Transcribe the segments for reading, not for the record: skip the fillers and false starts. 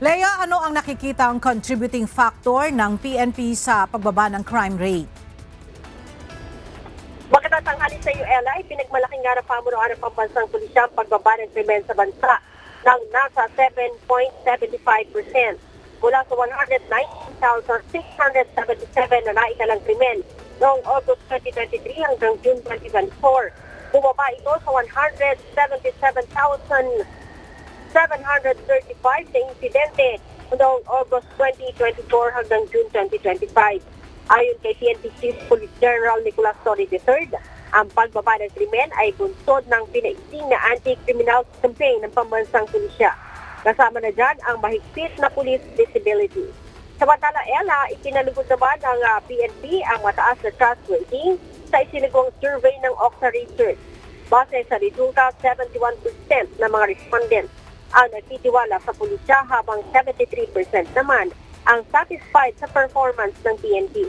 Lea, ano ang nakikita ang contributing factor ng PNP sa pagbaba ng crime rate? Magandang tanghali sa iyo, Ella. Pinagmalaking nga ng pamunuan ng pambansang pulisya ang pagbaba ng krimen sa bansa ng nasa 7.75% mula sa 119,677 na naitalang krimen noong August 2023 hanggang June 2024. Bumaba ito sa 177,735 na insidente noong August 2024 hanggang June 2025. Ayon kay PNP Chief Police General Nicolas Torre III, ang pagbaba ng krimen ay bunsod ng pinaigting na anti-criminal campaign ng pambansang pulisya. Kasama na dyan ang mahigpit na police visibility. Samantala, Ella, ikinalugod naman ng PNP ang mataas na trust rating sa isinagawang survey ng Octa Research. Base sa resulta, 71% ng mga respondents ang nagtitiwala sa pulisya habang 73% naman ang satisfied sa performance ng PNP.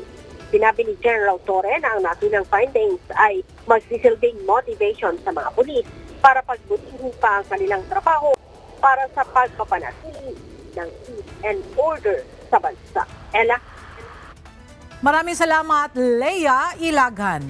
Sinabi ni General Torre na ang natunang findings ay magsisilbing motivation sa mga pulis para pagbutihin pa ang kanilang trabaho para sa pagpapanatili ng peace and order sa bansa. Ella? Maraming salamat, Lea Ilagan.